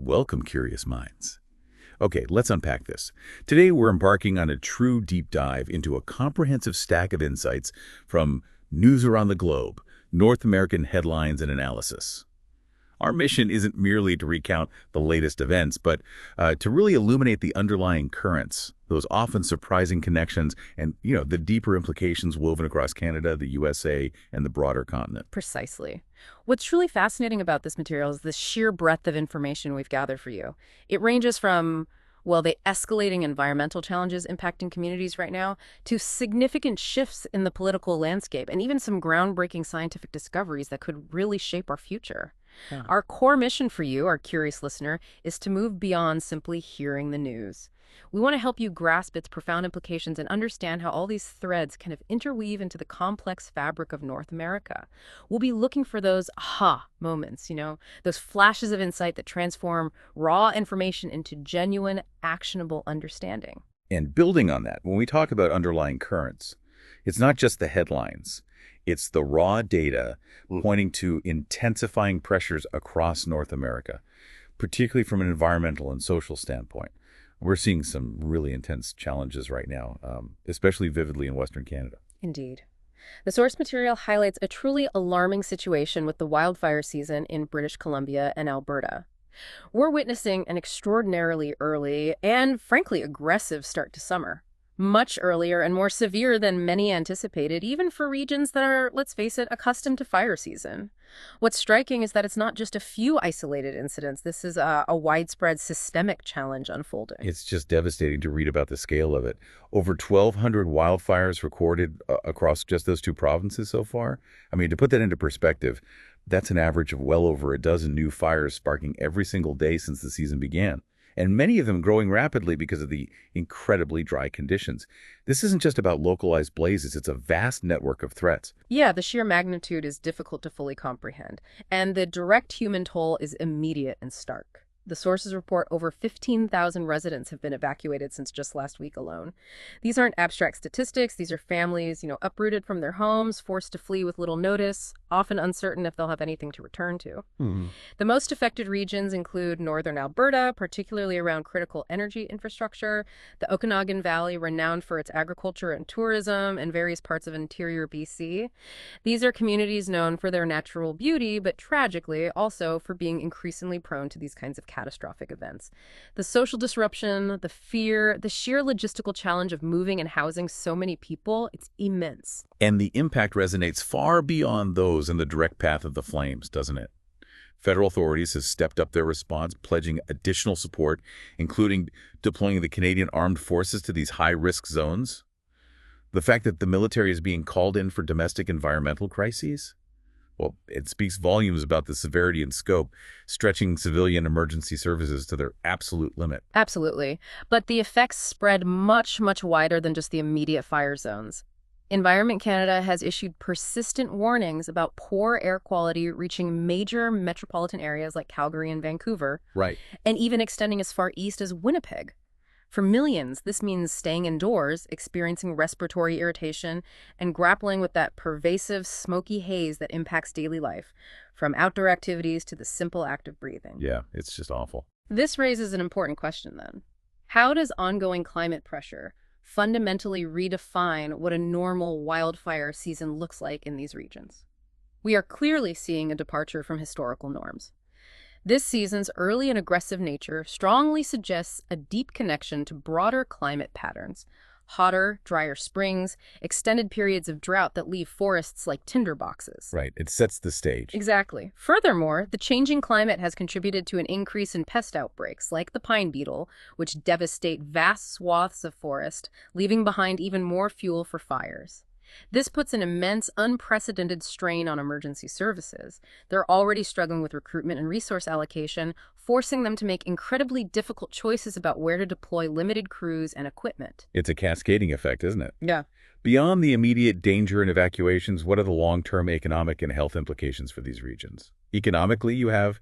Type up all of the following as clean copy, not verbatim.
Welcome, curious minds. Okay, let's unpack this. Today, we're embarking on a true deep dive into a comprehensive stack of insights from news around the globe, North American headlines and analysis. Our mission isn't merely to recount the latest events, but to really illuminate the underlying currents, those often surprising connections, and, the deeper implications woven across Canada, the USA, and the broader continent. Precisely. What's truly fascinating about this material is the sheer breadth of information we've gathered for you. It ranges from, well, the escalating environmental challenges impacting communities right now, to significant shifts in the political landscape, and even some groundbreaking scientific discoveries that could really shape our future. Yeah. Our core mission for you, our curious listener, is to move beyond simply hearing the news. We want to help you grasp its profound implications and understand how all these threads kind of interweave into the complex fabric of North America. We'll be looking for those aha moments, those flashes of insight that transform raw information into genuine, actionable understanding. And building on that, when we talk about underlying currents, it's not just the headlines. It's the raw data pointing to intensifying pressures across North America, particularly from an environmental and social standpoint. We're seeing some really intense challenges right now, especially vividly in Western Canada. Indeed. The source material highlights a truly alarming situation with the wildfire season in British Columbia and Alberta. We're witnessing an extraordinarily early and, frankly, aggressive start to summer. Much earlier and more severe than many anticipated, even for regions that are, let's face it, accustomed to fire season. What's striking is that it's not just a few isolated incidents. This is a widespread systemic challenge unfolding. It's just devastating to read about the scale of it. Over 1,200 wildfires recorded across just those two provinces so far. I mean, to put that into perspective, that's an average of well over a dozen new fires sparking every single day since the season began. And many of them growing rapidly because of the incredibly dry conditions. This isn't just about localized blazes, it's a vast network of threats. Yeah, the sheer magnitude is difficult to fully comprehend, and the direct human toll is immediate and stark. The sources report over 15,000 residents have been evacuated since just last week alone. These aren't abstract statistics. These are families, uprooted from their homes, forced to flee with little notice, often uncertain if they'll have anything to return to. The most affected regions include northern Alberta, particularly around critical energy infrastructure, the Okanagan Valley, renowned for its agriculture and tourism, and various parts of interior BC. These are communities known for their natural beauty, but tragically also for being increasingly prone to these kinds of catastrophic events. The social disruption, the fear, the sheer logistical challenge of moving and housing so many people, it's immense. And the impact resonates far beyond those in the direct path of the flames, doesn't it? Federal authorities have stepped up their response, pledging additional support, including deploying the Canadian Armed Forces to these high-risk zones. The fact that the military is being called in for domestic environmental crises? Well, it speaks volumes about the severity and scope, stretching civilian emergency services to their absolute limit. Absolutely. But the effects spread much, much wider than just the immediate fire zones. Environment Canada has issued persistent warnings about poor air quality reaching major metropolitan areas like Calgary and Vancouver. Right. And even extending as far east as Winnipeg. For millions, this means staying indoors, experiencing respiratory irritation, and grappling with that pervasive, smoky haze that impacts daily life, from outdoor activities to the simple act of breathing. Yeah, it's just awful. This raises an important question, then. How does ongoing climate pressure fundamentally redefine what a normal wildfire season looks like in these regions? We are clearly seeing a departure from historical norms. This season's early and aggressive nature strongly suggests a deep connection to broader climate patterns. Hotter, drier springs, extended periods of drought that leave forests like tinderboxes. Right, it sets the stage. Exactly. Furthermore, the changing climate has contributed to an increase in pest outbreaks, like the pine beetle, which devastate vast swaths of forest, leaving behind even more fuel for fires. This puts an immense, unprecedented strain on emergency services. They're already struggling with recruitment and resource allocation, forcing them to make incredibly difficult choices about where to deploy limited crews and equipment. It's a cascading effect, isn't it? Yeah. Beyond the immediate danger and evacuations, what are the long-term economic and health implications for these regions? Economically, you have,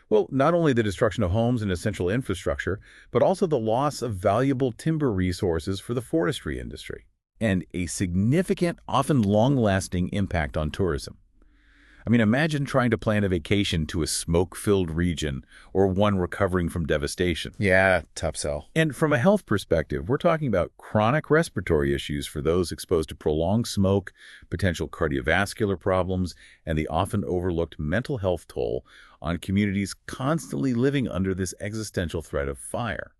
well, not only the destruction of homes and essential infrastructure, but also the loss of valuable timber resources for the forestry industry, and a significant, often long-lasting impact on tourism. I mean, imagine trying to plan a vacation to a smoke-filled region or one recovering from devastation. Yeah, tough sell. And from a health perspective, we're talking about chronic respiratory issues for those exposed to prolonged smoke, potential cardiovascular problems, and the often overlooked mental health toll on communities constantly living under this existential threat of fire.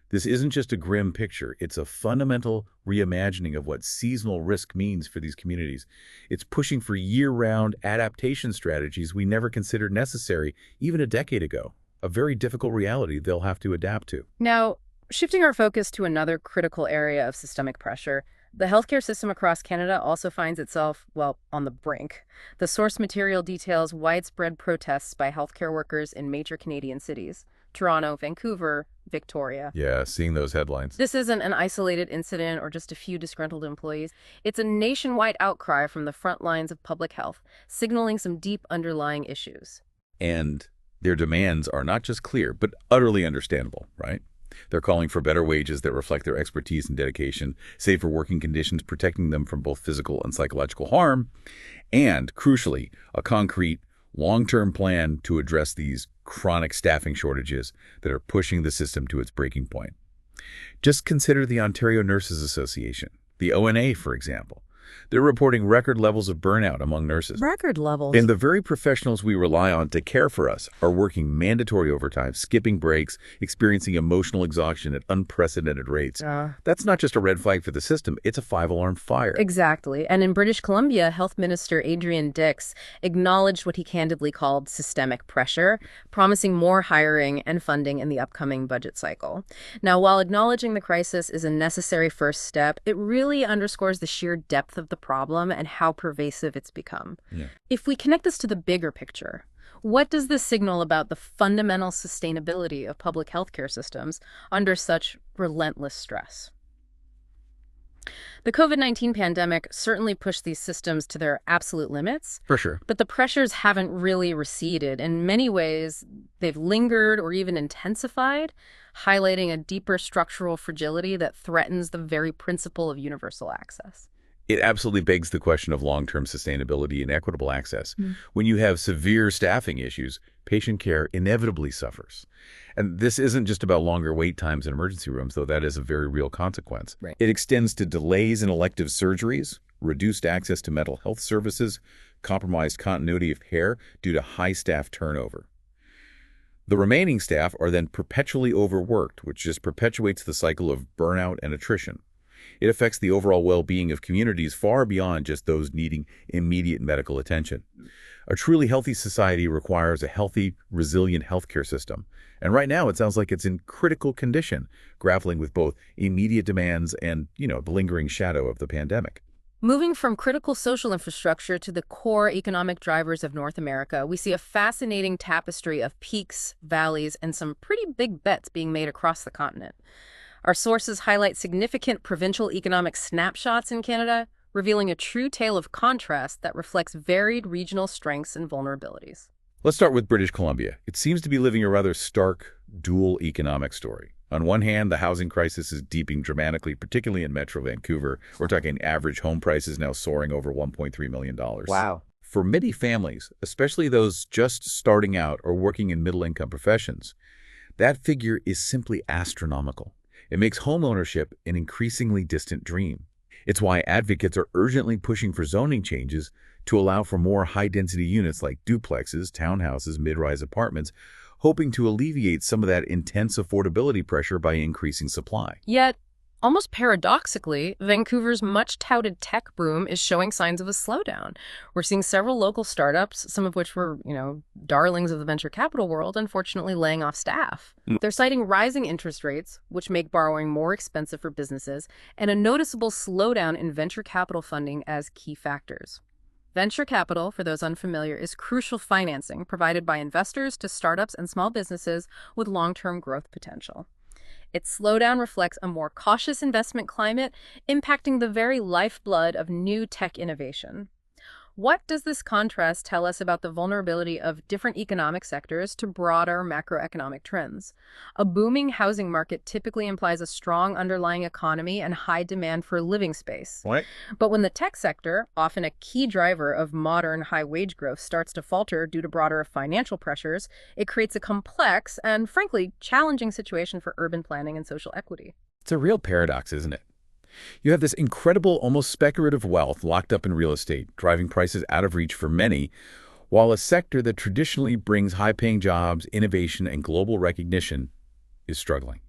This isn't just a grim picture. It's a fundamental reimagining of what seasonal risk means for these communities. It's pushing for year-round adaptation strategies we never considered necessary even a decade ago. A very difficult reality they'll have to adapt to. Now, shifting our focus to another critical area of systemic pressure, the healthcare system across Canada also finds itself, well, on the brink. The source material details widespread protests by healthcare workers in major Canadian cities: Toronto, Vancouver, Victoria. Yeah, seeing those headlines. This isn't an isolated incident or just a few disgruntled employees. It's a nationwide outcry from the front lines of public health, signaling some deep underlying issues. And their demands are not just clear, but utterly understandable, right? They're calling for better wages that reflect their expertise and dedication, safer working conditions protecting them from both physical and psychological harm, and, crucially, a concrete, long-term plan to address these chronic staffing shortages that are pushing the system to its breaking point. Just consider the Ontario Nurses Association, the ONA, for example. They're reporting record levels of burnout among nurses. Record levels. And the very professionals we rely on to care for us are working mandatory overtime, skipping breaks, experiencing emotional exhaustion at unprecedented rates. That's not just a red flag for the system, it's a five-alarm fire. Exactly. And in British Columbia, Health Minister Adrian Dix acknowledged what he candidly called systemic pressure, promising more hiring and funding in the upcoming budget cycle. Now, while acknowledging the crisis is a necessary first step, it really underscores the sheer depth of the problem and how pervasive it's become. Yeah. If we connect this to the bigger picture, what does this signal about the fundamental sustainability of public healthcare systems under such relentless stress? The COVID-19 pandemic certainly pushed these systems to their absolute limits. For sure. But the pressures haven't really receded. In many ways, they've lingered or even intensified, highlighting a deeper structural fragility that threatens the very principle of universal access. It absolutely begs the question of long-term sustainability and equitable access. When you have severe staffing issues, patient care inevitably suffers. And this isn't just about longer wait times in emergency rooms, though that is a very real consequence. Right. It extends to delays in elective surgeries, reduced access to mental health services, compromised continuity of care due to high staff turnover. The remaining staff are then perpetually overworked, which just perpetuates the cycle of burnout and attrition. It affects the overall well-being of communities far beyond just those needing immediate medical attention. A truly healthy society requires a healthy, resilient healthcare system. And right now, it sounds like it's in critical condition, grappling with both immediate demands and, the lingering shadow of the pandemic. Moving from critical social infrastructure to the core economic drivers of North America, we see a fascinating tapestry of peaks, valleys, and some pretty big bets being made across the continent. Our sources highlight significant provincial economic snapshots in Canada, revealing a true tale of contrast that reflects varied regional strengths and vulnerabilities. Let's start with British Columbia. It seems to be living a rather stark, dual economic story. On one hand, the housing crisis is deepening dramatically, particularly in Metro Vancouver. We're talking average home prices now soaring over $1.3 million. Wow. For many families, especially those just starting out or working in middle-income professions, that figure is simply astronomical. It makes home ownership an increasingly distant dream. It's why advocates are urgently pushing for zoning changes to allow for more high-density units like duplexes, townhouses, mid-rise apartments, hoping to alleviate some of that intense affordability pressure by increasing supply. Yet, almost paradoxically, Vancouver's much-touted tech boom is showing signs of a slowdown. We're seeing several local startups, some of which were, darlings of the venture capital world, unfortunately laying off staff. They're citing rising interest rates, which make borrowing more expensive for businesses, and a noticeable slowdown in venture capital funding as key factors. Venture capital, for those unfamiliar, is crucial financing provided by investors to startups and small businesses with long-term growth potential. Its slowdown reflects a more cautious investment climate, impacting the very lifeblood of new tech innovation. What does this contrast tell us about the vulnerability of different economic sectors to broader macroeconomic trends? A booming housing market typically implies a strong underlying economy and high demand for living space. Right. But when the tech sector, often a key driver of modern high wage growth, starts to falter due to broader financial pressures, it creates a complex and, frankly, challenging situation for urban planning and social equity. It's a real paradox, isn't it? You have this incredible, almost speculative wealth locked up in real estate, driving prices out of reach for many, while a sector that traditionally brings high-paying jobs, innovation, and global recognition is struggling.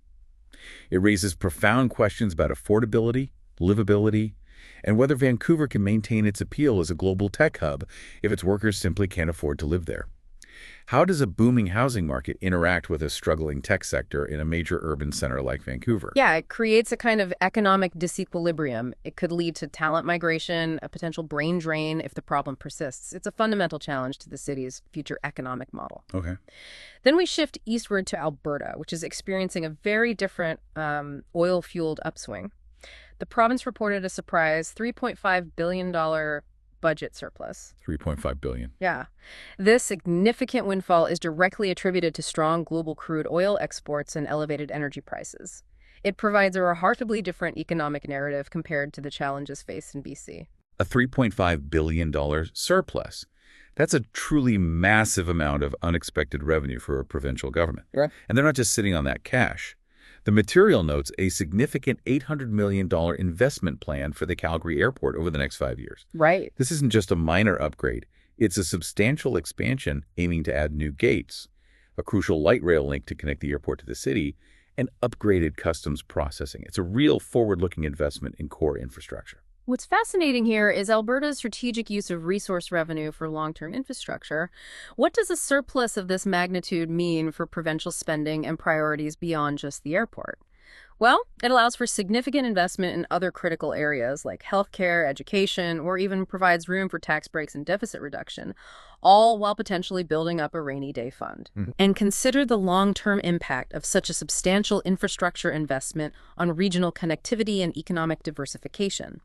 It raises profound questions about affordability, livability, and whether Vancouver can maintain its appeal as a global tech hub if its workers simply can't afford to live there. How does a booming housing market interact with a struggling tech sector in a major urban center like Vancouver? Yeah, it creates a kind of economic disequilibrium. It could lead to talent migration, a potential brain drain if the problem persists. It's a fundamental challenge to the city's future economic model. Okay. Then we shift eastward to Alberta, which is experiencing a very different oil-fueled upswing. The province reported a surprise $3.5 billion budget surplus. $3.5 billion. Yeah. This significant windfall is directly attributed to strong global crude oil exports and elevated energy prices. It provides a remarkably different economic narrative compared to the challenges faced in BC. A $3.5 billion surplus. That's a truly massive amount of unexpected revenue for a provincial government. Right. And they're not just sitting on that cash. The material notes a significant $800 million investment plan for the Calgary airport over the next 5 years. Right. This isn't just a minor upgrade. It's a substantial expansion aiming to add new gates, a crucial light rail link to connect the airport to the city, and upgraded customs processing. It's a real forward-looking investment in core infrastructure. What's fascinating here is Alberta's strategic use of resource revenue for long-term infrastructure. What does a surplus of this magnitude mean for provincial spending and priorities beyond just the airport? Well, it allows for significant investment in other critical areas like healthcare, education, or even provides room for tax breaks and deficit reduction, all while potentially building up a rainy day fund. And consider the long-term impact of such a substantial infrastructure investment on regional connectivity and economic diversification.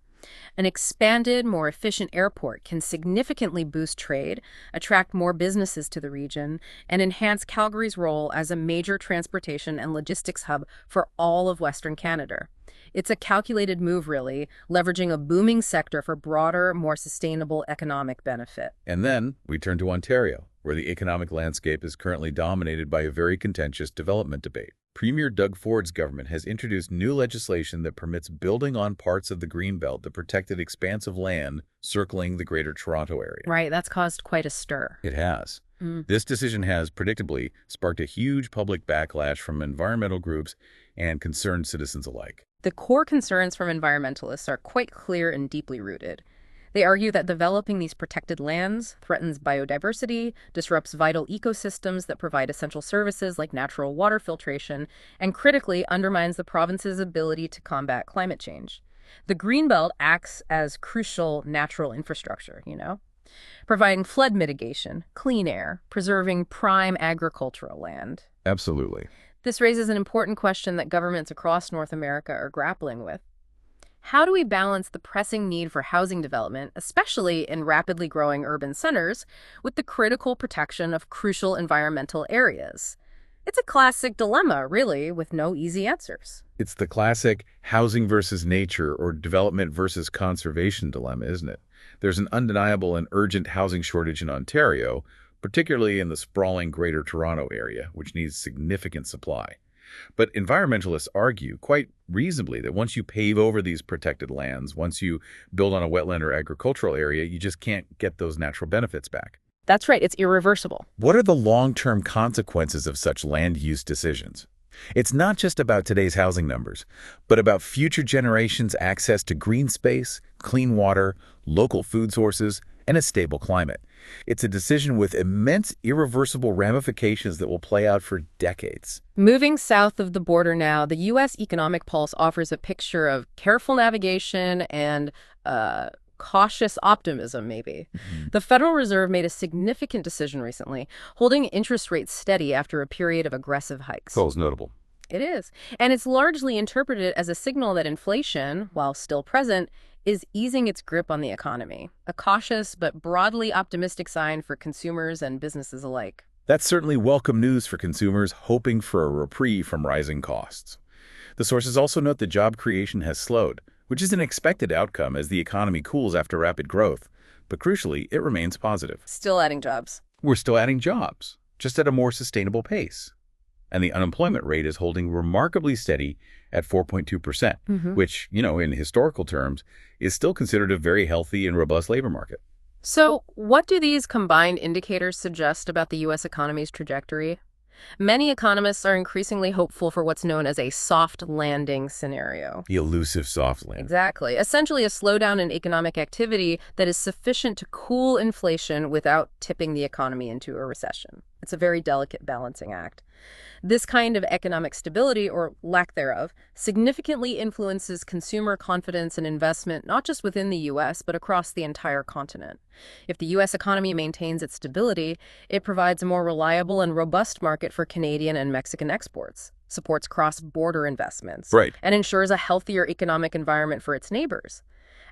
An expanded, more efficient airport can significantly boost trade, attract more businesses to the region, and enhance Calgary's role as a major transportation and logistics hub for all of Western Canada. It's a calculated move, really, leveraging a booming sector for broader, more sustainable economic benefit. And then we turn to Ontario, where the economic landscape is currently dominated by a very contentious development debate. Premier Doug Ford's government has introduced new legislation that permits building on parts of the Greenbelt, the protected expanse of land circling the Greater Toronto Area. Right, that's caused quite a stir. It has. This decision has, predictably, sparked a huge public backlash from environmental groups and concerned citizens alike. The core concerns from environmentalists are quite clear and deeply rooted. They argue that developing these protected lands threatens biodiversity, disrupts vital ecosystems that provide essential services like natural water filtration, and critically undermines the province's ability to combat climate change. The Greenbelt acts as crucial natural infrastructure, providing flood mitigation, clean air, preserving prime agricultural land. Absolutely. This raises an important question that governments across North America are grappling with. How do we balance the pressing need for housing development, especially in rapidly growing urban centers, with the critical protection of crucial environmental areas? It's a classic dilemma, really, with no easy answers. It's the classic housing versus nature or development versus conservation dilemma, isn't it? There's an undeniable and urgent housing shortage in Ontario, particularly in the sprawling Greater Toronto Area, which needs significant supply. But environmentalists argue, quite reasonably, that once you pave over these protected lands, once you build on a wetland or agricultural area, you just can't get those natural benefits back. That's right, it's irreversible. What are the long-term consequences of such land use decisions? It's not just about today's housing numbers, but about future generations' access to green space, clean water, local food sources, and a stable climate. It's a decision with immense irreversible ramifications that will play out for decades. Moving south of the border now, the U.S. Economic Pulse offers a picture of careful navigation and cautious optimism, maybe. The Federal Reserve made a significant decision recently, holding interest rates steady after a period of aggressive hikes. Polls notable. It is. And it's largely interpreted as a signal that inflation, while still present, is easing its grip on the economy. A cautious but broadly optimistic sign for consumers and businesses alike. That's certainly welcome news for consumers hoping for a reprieve from rising costs. The sources also note that job creation has slowed, which is an expected outcome as the economy cools after rapid growth. But crucially, it remains positive. Still adding jobs. We're still adding jobs, just at a more sustainable pace. And the unemployment rate is holding remarkably steady at 4.2%, which, in historical terms, is still considered a very healthy and robust labor market. So, what do these combined indicators suggest about the U.S. economy's trajectory? Many economists are increasingly hopeful for what's known as a soft landing scenario. The elusive soft landing. Exactly. Essentially a slowdown in economic activity that is sufficient to cool inflation without tipping the economy into a recession. It's a very delicate balancing act. This kind of economic stability, or lack thereof, significantly influences consumer confidence and investment, not just within the U.S., but across the entire continent. If the U.S. economy maintains its stability, it provides a more reliable and robust market for Canadian and Mexican exports, supports cross-border investments, Right. and ensures a healthier economic environment for its neighbors.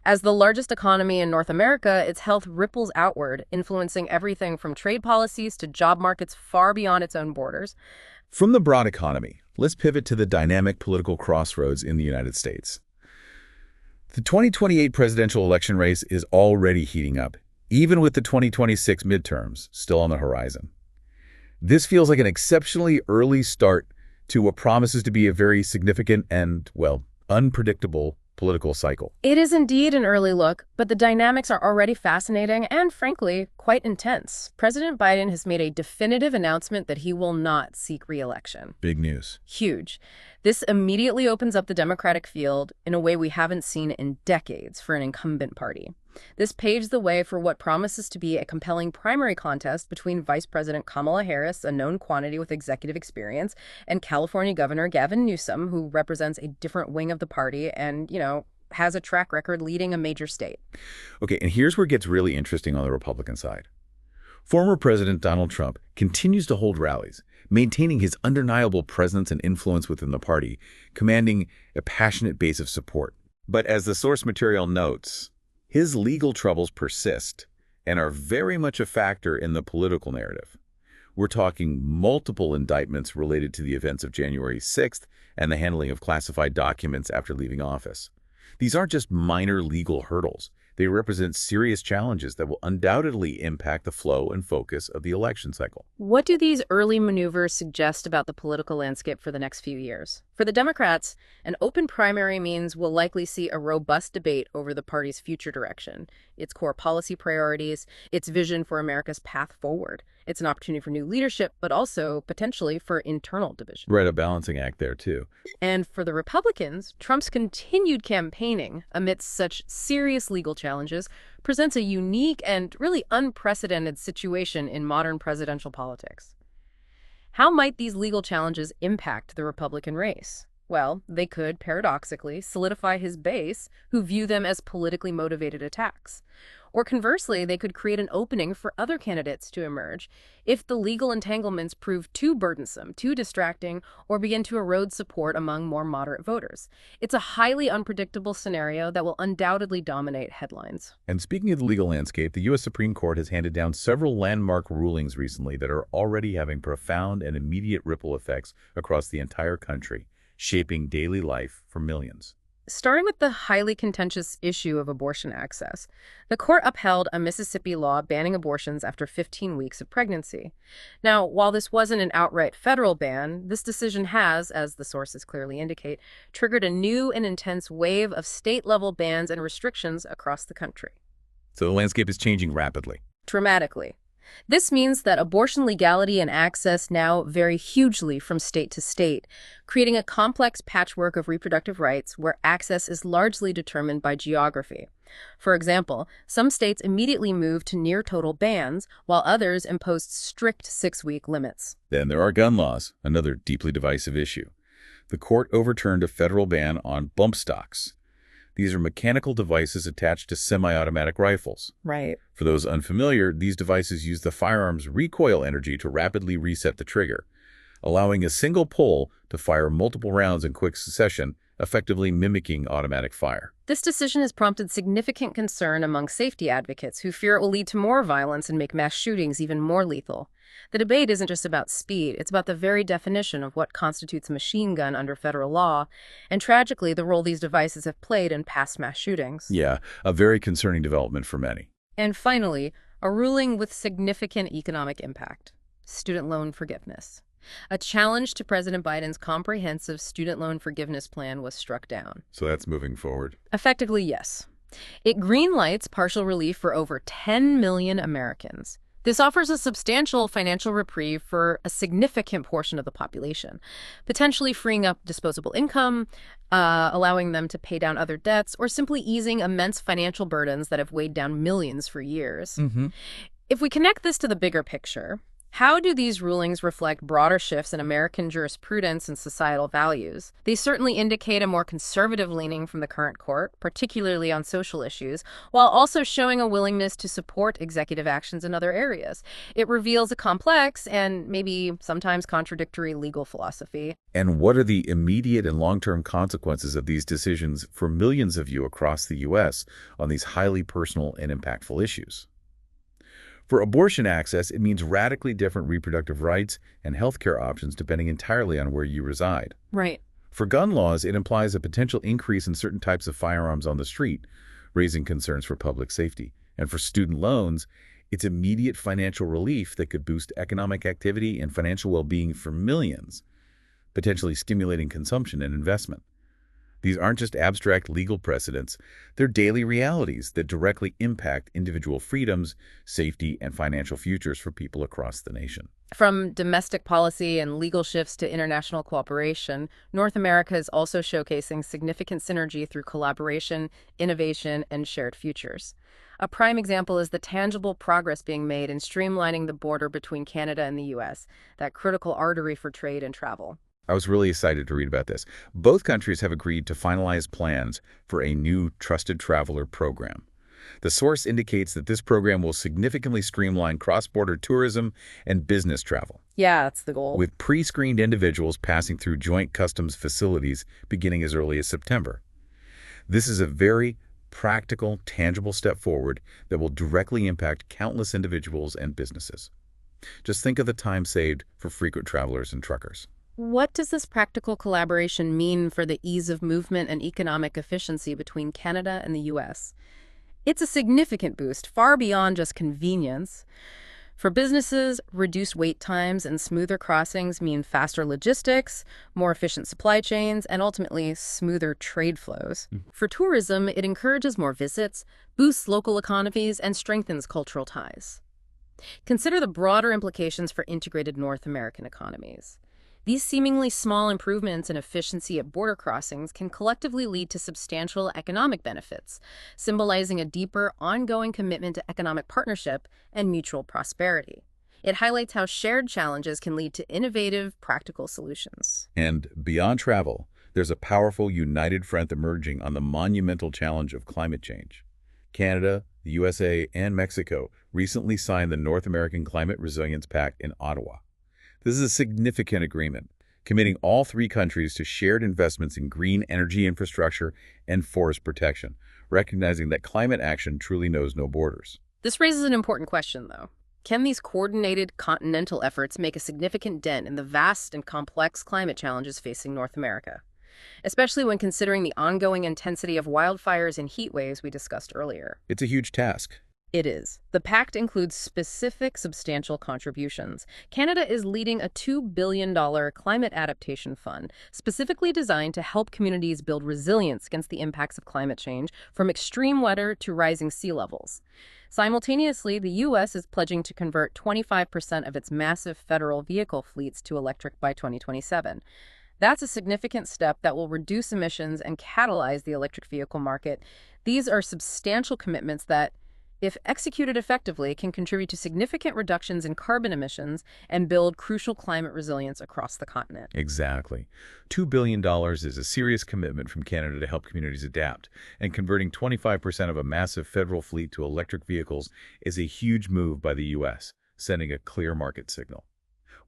As the largest economy in North America, its health ripples outward, influencing everything from trade policies to job markets far beyond its own borders. From the broad economy, let's pivot to the dynamic political crossroads in the United States. The 2028 presidential election race is already heating up, even with the 2026 midterms still on the horizon. This feels like an exceptionally early start to what promises to be a very significant and, unpredictable political cycle. It is indeed an early look, but the dynamics are already fascinating and, frankly, quite intense. President Biden has made a definitive announcement that he will not seek re-election. Big news. Huge. This immediately opens up the Democratic field in a way we haven't seen in decades for an incumbent party. This paves the way for what promises to be a compelling primary contest between Vice President Kamala Harris, a known quantity with executive experience, and California Governor Gavin Newsom, who represents a different wing of the party and, has a track record leading a major state. Okay, and here's where it gets really interesting on the Republican side. Former President Donald Trump continues to hold rallies, maintaining his undeniable presence and influence within the party, commanding a passionate base of support. But as the source material notes, his legal troubles persist and are very much a factor in the political narrative. We're talking multiple indictments related to the events of January 6th and the handling of classified documents after leaving office. These aren't just minor legal hurdles. They represent serious challenges that will undoubtedly impact the flow and focus of the election cycle. What do these early maneuvers suggest about the political landscape for the next few years? For the Democrats, an open primary means we'll likely see a robust debate over the party's future direction, its core policy priorities, its vision for America's path forward. It's an opportunity for new leadership, but also potentially for internal division. Right, a balancing act there, too. And for the Republicans, Trump's continued campaigning amidst such serious legal challenges presents a unique and really unprecedented situation in modern presidential politics. How might these legal challenges impact the Republican race? Well, they could, paradoxically, solidify his base, who view them as politically motivated attacks. Or conversely, they could create an opening for other candidates to emerge if the legal entanglements prove too burdensome, too distracting, or begin to erode support among more moderate voters. It's a highly unpredictable scenario that will undoubtedly dominate headlines. And speaking of the legal landscape, the U.S. Supreme Court has handed down several landmark rulings recently that are already having profound and immediate ripple effects across the entire country, shaping daily life for millions. Starting with the highly contentious issue of abortion access, the court upheld a Mississippi law banning abortions after 15 weeks of pregnancy. Now, while this wasn't an outright federal ban, this decision has, as the sources clearly indicate, triggered a new and intense wave of state-level bans and restrictions across the country. So the landscape is changing rapidly. Dramatically. This means that abortion legality and access now vary hugely from state to state, creating a complex patchwork of reproductive rights where access is largely determined by geography. For example, some states immediately moved to near-total bans, while others imposed strict 6-week limits. Then there are gun laws, another deeply divisive issue. The court overturned a federal ban on bump stocks. These are mechanical devices attached to semi-automatic rifles. Right. For those unfamiliar, these devices use the firearm's recoil energy to rapidly reset the trigger, allowing a single pole to fire multiple rounds in quick succession, effectively mimicking automatic fire. This decision has prompted significant concern among safety advocates who fear it will lead to more violence and make mass shootings even more lethal. The debate isn't just about speed, it's about the very definition of what constitutes a machine gun under federal law, and tragically, the role these devices have played in past mass shootings. Yeah, a very concerning development for many. And finally, a ruling with significant economic impact: student loan forgiveness. A challenge to President Biden's comprehensive student loan forgiveness plan was struck down. So that's moving forward. Effectively, yes. It greenlights partial relief for over 10 million Americans. This offers a substantial financial reprieve for a significant portion of the population, potentially freeing up disposable income, allowing them to pay down other debts, or simply easing immense financial burdens that have weighed down millions for years. If we connect this to the bigger picture, how do these rulings reflect broader shifts in American jurisprudence and societal values? They certainly indicate a more conservative leaning from the current court, particularly on social issues, while also showing a willingness to support executive actions in other areas. It reveals a complex and maybe sometimes contradictory legal philosophy. And what are the immediate and long-term consequences of these decisions for millions of you across the U.S. on these highly personal and impactful issues? For abortion access, it means radically different reproductive rights and healthcare options depending entirely on where you reside. Right. For gun laws, it implies a potential increase in certain types of firearms on the street, raising concerns for public safety. And for student loans, it's immediate financial relief that could boost economic activity and financial well-being for millions, potentially stimulating consumption and investment. These aren't just abstract legal precedents, they're daily realities that directly impact individual freedoms, safety, and financial futures for people across the nation. From domestic policy and legal shifts to international cooperation, North America is also showcasing significant synergy through collaboration, innovation, and shared futures. A prime example is the tangible progress being made in streamlining the border between Canada and the U.S., that critical artery for trade and travel. I was really excited to read about this. Both countries have agreed to finalize plans for a new Trusted Traveler program. The source indicates that this program will significantly streamline cross-border tourism and business travel. Yeah, that's the goal. With pre-screened individuals passing through joint customs facilities beginning as early as September. This is a very practical, tangible step forward that will directly impact countless individuals and businesses. Just think of the time saved for frequent travelers and truckers. What does this practical collaboration mean for the ease of movement and economic efficiency between Canada and the U.S.? It's a significant boost, far beyond just convenience. For businesses, reduced wait times and smoother crossings mean faster logistics, more efficient supply chains, and ultimately smoother trade flows. For tourism, it encourages more visits, boosts local economies, and strengthens cultural ties. Consider the broader implications for integrated North American economies. These seemingly small improvements in efficiency at border crossings can collectively lead to substantial economic benefits, symbolizing a deeper, ongoing commitment to economic partnership and mutual prosperity. It highlights how shared challenges can lead to innovative, practical solutions. And beyond travel, there's a powerful united front emerging on the monumental challenge of climate change. Canada, the USA, and Mexico recently signed the North American Climate Resilience Pact in Ottawa. This is a significant agreement, committing all three countries to shared investments in green energy infrastructure and forest protection, recognizing that climate action truly knows no borders. This raises an important question, though. Can these coordinated continental efforts make a significant dent in the vast and complex climate challenges facing North America, especially when considering the ongoing intensity of wildfires and heat waves we discussed earlier? It's a huge task. It is. The pact includes specific, substantial contributions. Canada is leading a $2 billion climate adaptation fund, specifically designed to help communities build resilience against the impacts of climate change, from extreme weather to rising sea levels. Simultaneously, the U.S. is pledging to convert 25% of its massive federal vehicle fleets to electric by 2027. That's a significant step that will reduce emissions and catalyze the electric vehicle market. These are substantial commitments that, if executed effectively, can contribute to significant reductions in carbon emissions and build crucial climate resilience across the continent. Exactly. $2 billion is a serious commitment from Canada to help communities adapt, and converting 25% of a massive federal fleet to electric vehicles is a huge move by the U.S., sending a clear market signal.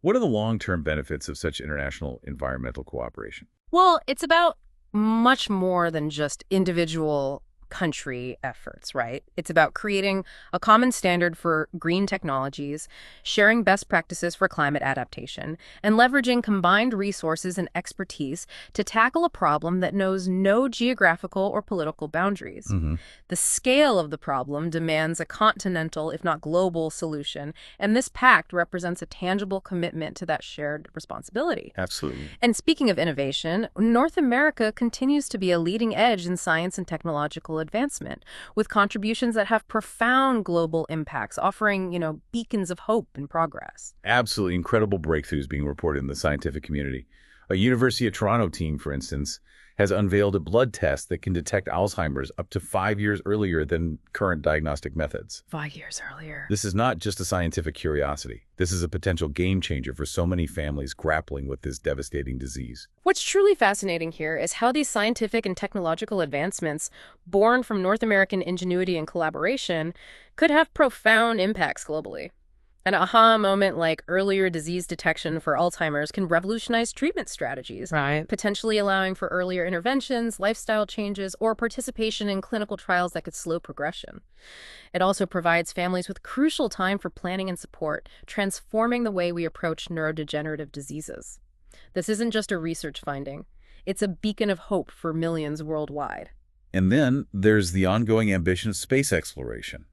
What are the long-term benefits of such international environmental cooperation? Well, it's about much more than just individual country efforts, right? It's about creating a common standard for green technologies, sharing best practices for climate adaptation, and leveraging combined resources and expertise to tackle a problem that knows no geographical or political boundaries. Hmm. The scale of the problem demands a continental, if not global, solution, and this pact represents a tangible commitment to that shared responsibility. Absolutely. And speaking of innovation, North America continues to be a leading edge in science and technological advancement, with contributions that have profound global impacts, offering, beacons of hope and progress. Absolutely incredible breakthroughs being reported in the scientific community. A University of Toronto team, for instance, has unveiled a blood test that can detect Alzheimer's up to 5 years earlier than current diagnostic methods. 5 years earlier. This is not just a scientific curiosity. This is a potential game changer for so many families grappling with this devastating disease. What's truly fascinating here is how these scientific and technological advancements, born from North American ingenuity and collaboration, could have profound impacts globally. An aha moment like earlier disease detection for Alzheimer's can revolutionize treatment strategies, Right. potentially allowing for earlier interventions, lifestyle changes, or participation in clinical trials that could slow progression. It also provides families with crucial time for planning and support, transforming the way we approach neurodegenerative diseases. This isn't just a research finding. It's a beacon of hope for millions worldwide. And then there's the ongoing ambition of space exploration.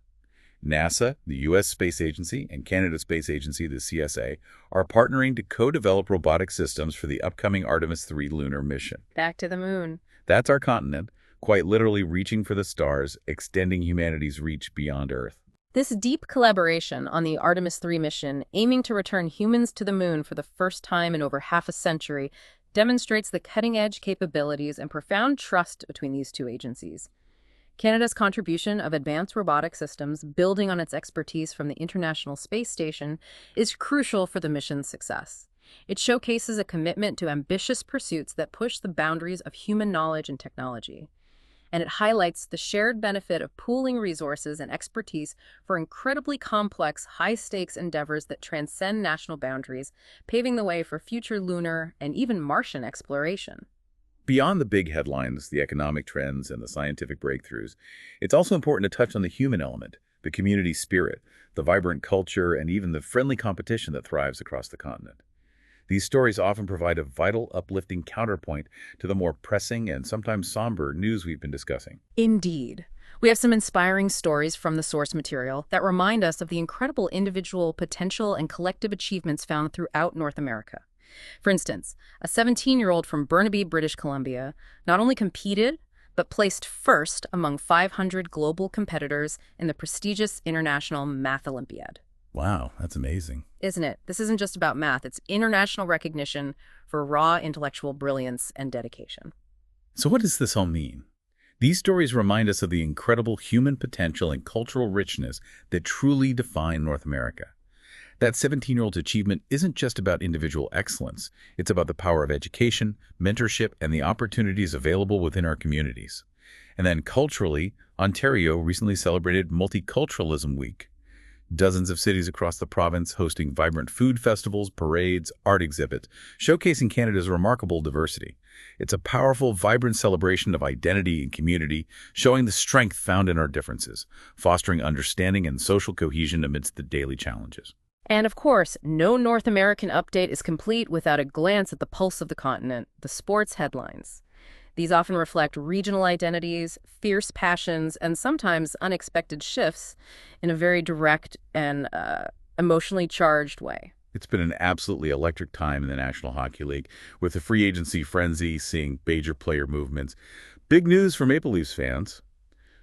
NASA, the U.S. Space Agency, and Canada's Space Agency, the CSA, are partnering to co-develop robotic systems for the upcoming Artemis 3 lunar mission. Back to the moon. That's our continent, quite literally reaching for the stars, extending humanity's reach beyond Earth. This deep collaboration on the Artemis 3 mission, aiming to return humans to the moon for the first time in over half a century, demonstrates the cutting-edge capabilities and profound trust between these two agencies. Canada's contribution of advanced robotic systems, building on its expertise from the International Space Station, is crucial for the mission's success. It showcases a commitment to ambitious pursuits that push the boundaries of human knowledge and technology. And it highlights the shared benefit of pooling resources and expertise for incredibly complex, high-stakes endeavors that transcend national boundaries, paving the way for future lunar and even Martian exploration. Beyond the big headlines, the economic trends, and the scientific breakthroughs, it's also important to touch on the human element, the community spirit, the vibrant culture, and even the friendly competition that thrives across the continent. These stories often provide a vital, uplifting counterpoint to the more pressing and sometimes somber news we've been discussing. Indeed. We have some inspiring stories from the source material that remind us of the incredible individual potential and collective achievements found throughout North America. For instance, a 17-year-old from Burnaby, British Columbia, not only competed, but placed first among 500 global competitors in the prestigious International Math Olympiad. Wow, that's amazing. Isn't it? This isn't just about math. It's international recognition for raw intellectual brilliance and dedication. So what does this all mean? These stories remind us of the incredible human potential and cultural richness that truly define North America. That 17-year-old's achievement isn't just about individual excellence. It's about the power of education, mentorship, and the opportunities available within our communities. And then culturally, Ontario recently celebrated Multiculturalism Week. Dozens of cities across the province hosting vibrant food festivals, parades, art exhibits, showcasing Canada's remarkable diversity. It's a powerful, vibrant celebration of identity and community, showing the strength found in our differences, fostering understanding and social cohesion amidst the daily challenges. And of course, no North American update is complete without a glance at the pulse of the continent, the sports headlines. These often reflect regional identities, fierce passions, and sometimes unexpected shifts in a very direct and emotionally charged way. It's been an absolutely electric time in the National Hockey League, with the free agency frenzy seeing major player movements. Big news for Maple Leafs fans.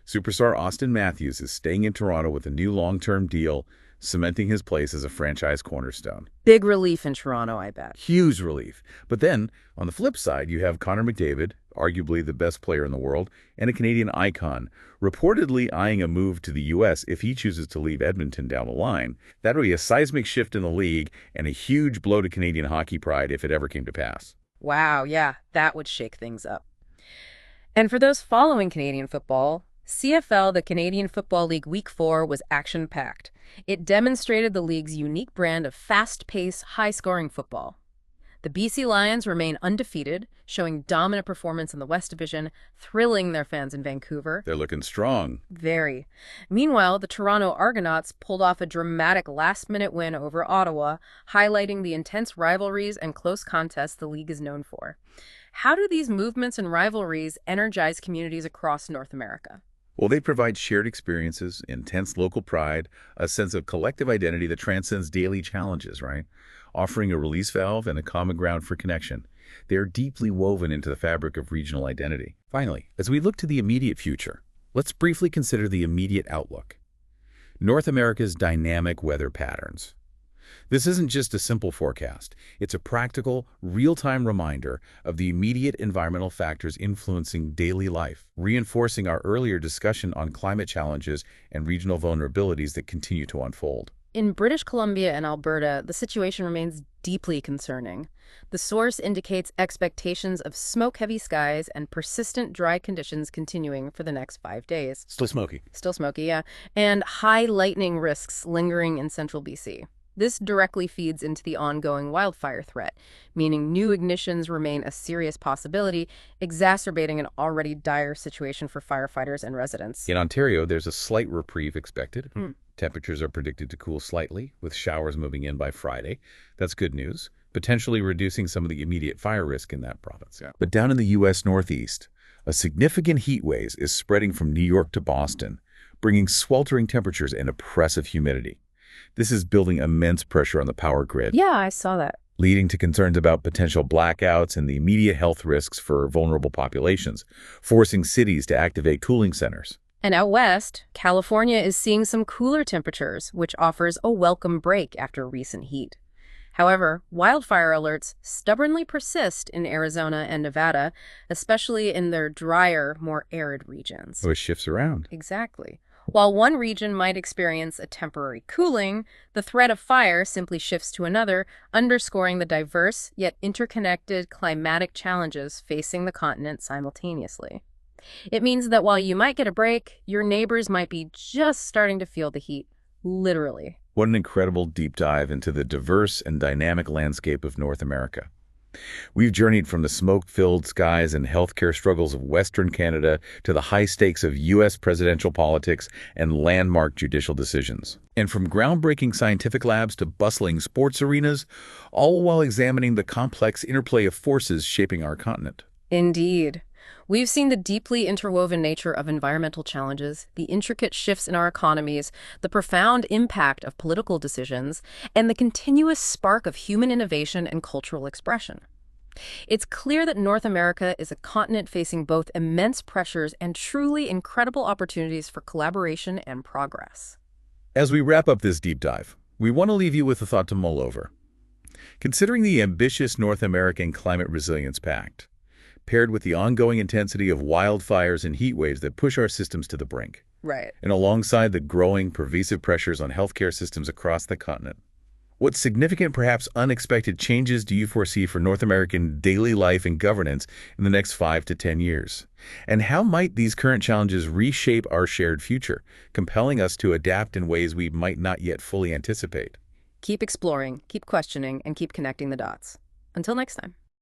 Superstar Austin Matthews is staying in Toronto with a new long-term deal, cementing his place as a franchise cornerstone. Big relief in Toronto, I bet. Huge relief. But then, on the flip side, you have Connor McDavid, arguably the best player in the world, and a Canadian icon, reportedly eyeing a move to the U.S. if he chooses to leave Edmonton down the line. That would be a seismic shift in the league and a huge blow to Canadian hockey pride if it ever came to pass. Wow, yeah, that would shake things up. And for those following Canadian football, CFL, the Canadian Football League Week 4, was action-packed. It demonstrated the league's unique brand of fast-paced, high-scoring football. The BC Lions remain undefeated, showing dominant performance in the West Division, thrilling their fans in Vancouver. They're looking strong. Very. Meanwhile, the Toronto Argonauts pulled off a dramatic last-minute win over Ottawa, highlighting the intense rivalries and close contests the league is known for. How do these movements and rivalries energize communities across North America? Well, they provide shared experiences, intense local pride, a sense of collective identity that transcends daily challenges, right? Offering a release valve and a common ground for connection. They are deeply woven into the fabric of regional identity. Finally, as we look to the immediate future, let's briefly consider the immediate outlook. North America's dynamic weather patterns. This isn't just a simple forecast. It's a practical, real-time reminder of the immediate environmental factors influencing daily life, reinforcing our earlier discussion on climate challenges and regional vulnerabilities that continue to unfold. In British Columbia and Alberta, the situation remains deeply concerning. The source indicates expectations of smoke-heavy skies and persistent dry conditions continuing for the next 5 days. Still smoky. Still smoky, yeah. And high lightning risks lingering in central BC. This directly feeds into the ongoing wildfire threat, meaning new ignitions remain a serious possibility, exacerbating an already dire situation for firefighters and residents. In Ontario, there's a slight reprieve expected. Hmm. Temperatures are predicted to cool slightly, with showers moving in by Friday. That's good news, potentially reducing some of the immediate fire risk in that province. Yeah. But down in the U.S. Northeast, a significant heat wave is spreading from New York to Boston, bringing sweltering temperatures and oppressive humidity. This is building immense pressure on the power grid. Yeah, I saw that. Leading to concerns about potential blackouts and the immediate health risks for vulnerable populations, forcing cities to activate cooling centers. And out west, California is seeing some cooler temperatures, which offers a welcome break after recent heat. However, wildfire alerts stubbornly persist in Arizona and Nevada, especially in their drier, more arid regions. So it shifts around. Exactly. While one region might experience a temporary cooling, the threat of fire simply shifts to another, underscoring the diverse yet interconnected climatic challenges facing the continent simultaneously. It means that while you might get a break, your neighbors might be just starting to feel the heat, literally. What an incredible deep dive into the diverse and dynamic landscape of North America. We've journeyed from the smoke-filled skies and healthcare struggles of Western Canada to the high stakes of U.S. presidential politics and landmark judicial decisions. And from groundbreaking scientific labs to bustling sports arenas, all while examining the complex interplay of forces shaping our continent. Indeed. We've seen the deeply interwoven nature of environmental challenges, the intricate shifts in our economies, the profound impact of political decisions, and the continuous spark of human innovation and cultural expression. It's clear that North America is a continent facing both immense pressures and truly incredible opportunities for collaboration and progress. As we wrap up this deep dive, we want to leave you with a thought to mull over. Considering the ambitious North American Climate Resilience Pact, paired with the ongoing intensity of wildfires and heat waves that push our systems to the brink. Right. And alongside the growing, pervasive pressures on healthcare systems across the continent. What significant, perhaps unexpected changes do you foresee for North American daily life and governance in the next 5 to 10 years? And how might these current challenges reshape our shared future, compelling us to adapt in ways we might not yet fully anticipate? Keep exploring, keep questioning, and keep connecting the dots. Until next time.